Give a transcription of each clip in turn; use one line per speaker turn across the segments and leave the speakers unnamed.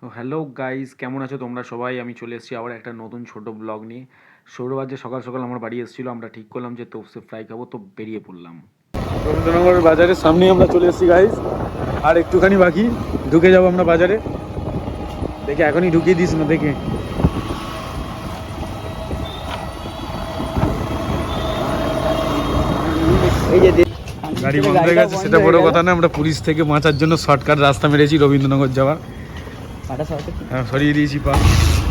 Hello guys, কেমন আছো তোমরা সবাই? আমি চলে এসেছি আবার একটা নতুন ছোট ব্লগ নিয়ে। সৌরভ আজ যে সকাল সকাল আমার বাড়ি এসেছিলো, আমরা ঠিক করলাম যে তোপসে ফ্রাই খাবো, তো বেরিয়ে পড়লাম। রবীন্দ্রনগর বাজারের সামনেই আমরা চলে এসেছি গাইস, আর একটুখানি বাকি ঢুকে যাবো আমরা বাজারে। দেখে এখনই ঢুকিয়ে দিস না দেখে।
এই যে
গাড়ি বন্ধ হয়ে গেছে সেটা বড় কথা না, আমরা পুলিশ থেকে বাঁচার জন্য শর্টকাট রাস্তা মেরেছি রবীন্দ্রনগর যাওয়ার। হ্যাঁ, সরিয়ে দিয়েছি পা।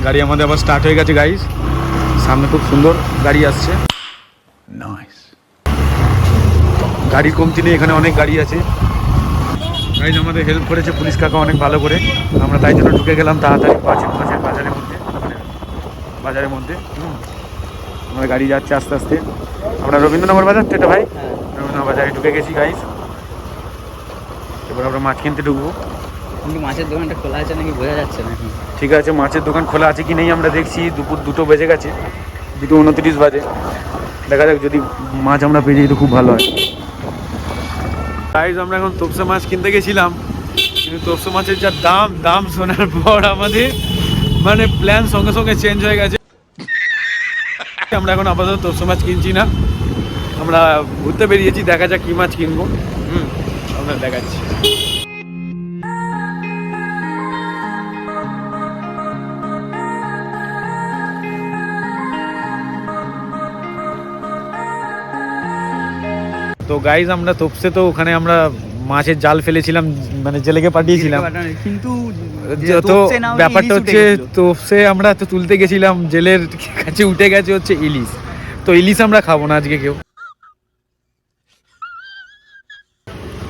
গাড়ি আমাদের আবার স্টার্ট হয়ে গেছে গাইস, সামনে খুব সুন্দর গাড়ি আসছে। নাইস, গাড়ি কমতি নেই, এখানে অনেক গাড়ি আছে। গাইজ আমাদের হেল্প করেছে পুলিশ কাকা অনেক ভালো করে, আমরা তাই জন্য ঢুকে গেলাম তাড়াতাড়ি বাজারের মধ্যে। বাজারের মধ্যে আমাদের গাড়ি যাচ্ছে আস্তে আস্তে। আমরা রবীন্দ্রনগর বাজার তো এটা ভাই, রবীন্দ্রনগর বাজারে ঢুকে গেছি গাইজ। এবার আমরা মাছ কিনতে ঢুকবো।
কিন্তু মাছের দোকানটা খোলা আছে নাকি বোঝা যাচ্ছে না।
ঠিক আছে, মাছের দোকান খোলা আছে কি নেই আমরা দেখছি। দুপুর 2টো বেজে গেছে, 2:29 বাজে। দেখা যাক, যদি মাছ আমরা পেয়ে যাই তো খুব ভালো হয়। গাইজ আমরা এখন তোপসে মাছ কিনতে গেছিলাম, কিন্তু তোপসে মাছের যা দাম শোনার পর আমাদের মানে প্ল্যান সঙ্গে সঙ্গে চেঞ্জ হয়ে গেছে। আমরা এখন আপাতত তোপসে মাছ কিনছি না, আমরা ঘুরতে বেরিয়েছি, দেখা যাক কী মাছ কিনবো। আমরা দেখাচ্ছি। তো গাইজ আমরা তোপসে, তো ওখানে আমরা মাছের জাল ফেলেছিলাম, মানে জেলেকে পাঠিয়েছিলাম।
কিন্তু
তো ব্যাপারটা হচ্ছে তোপসে আমরা তো তুলতে গেছিলাম, জেলের কাছে উঠে গেছে হচ্ছে ইলিশ। তো ইলিশ আমরা খাবো না আজকে কেউ,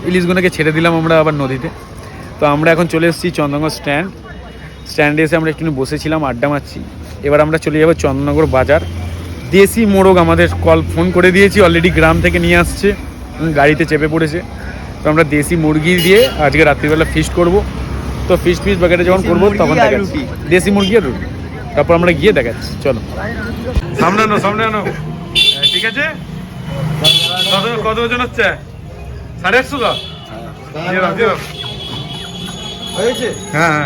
ইলিশগুলোকে ছেড়ে দিলাম আমরা আবার নদীতে। তো আমরা এখন চলে এসেছি চন্দননগর স্ট্যান্ডে এসে আমরা একটু বসেছিলাম, আড্ডা মারছি। এবার আমরা চলে যাবো চন্দননগর বাজার। দেশি মোরগ আমাদের ফোন করে দিয়েছি, অলরেডি গ্রাম থেকে নিয়ে আসছে, গাড়িতে চেপে পড়েছে। তো আমরা দেশি মুরগি দিয়ে আজকে রাত্রিবেলা ফিস্ট করব। তো ফিস্ট বাগেটে যখন করবো তখন দেখাচ্ছি দেশি মুরগি আর রুটি। তারপর আমরা গিয়ে দেখাচ্ছি, চলো। সামনে আনো। ঠিক আছে, কত ওজন হচ্ছে? 850 দাও। হ্যাঁ,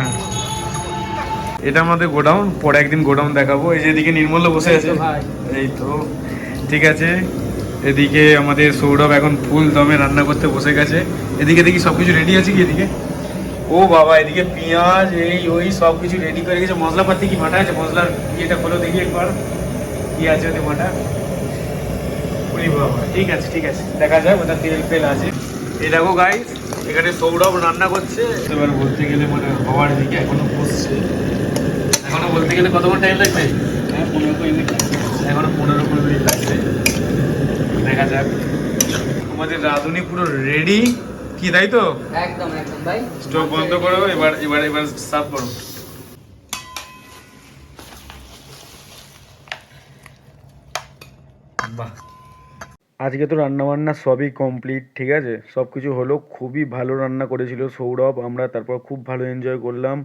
এটা আমাদের গোডাউন, পরে একদিন গোডাউন দেখাবো। এই যে এদিকে নির্মল বসে আছে, এই তো ঠিক আছে। এদিকে আমাদের সৌরভ এখন ফুল দমে রান্না করতে বসে গেছে। এদিকে দেখি সবকিছু রেডি আছে কি? এদিকে ও বাবা, এদিকে পেঁয়াজ এই ওই সব কিছু রেডি করে গেছে। মশলাপাতি কি বাটা আছে? মশলার ইয়েটা খোলো দেখি একবার, কি আছে ওদের বাটা। ওই বাবা, ঠিক আছে দেখা যায়, ওটা তেল আছে। এই দেখো গাইস, এখানে সৌরভ রান্না করছে। এবার বলতে গেলে মানে হওয়ার দিকে এখনো বসছে। এখনো বলতে গেলে কতক্ষণ টাইম লাগবে? 15-20 মিনিট। এখনো 15-20 মিনিট লাগবে, দেখা যাক। আমাদের রাঁধুনি পুরো রেডি কি, তাই তো?
একদম ভাই।
স্টোভ বন্ধ করো, এবার সার্ভ করো। বাহ, আজকে তো রান্নাবান্না সবই কমপ্লিট, ঠিক আছে, সব কিছু হলো। খুবই ভালো রান্না করেছিল সৌরভ। আমরা তারপর খুব ভালো এনজয় করলাম,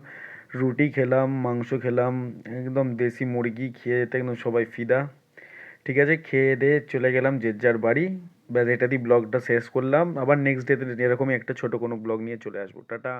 রুটি খেলাম, মাংস খেলাম, একদম দেশি মুরগি খেয়ে একদম সবাই ফিদা। ঠিক আছে, খেয়ে দিয়ে চলে গেলাম যে যার বাড়ি। ব্যাস, এটা দিয়ে ব্লগটা শেষ করলাম। আবার নেক্সট ডেতে এরকমই একটা ছোট কোনো ব্লগ নিয়ে চলে আসবো। টাটা।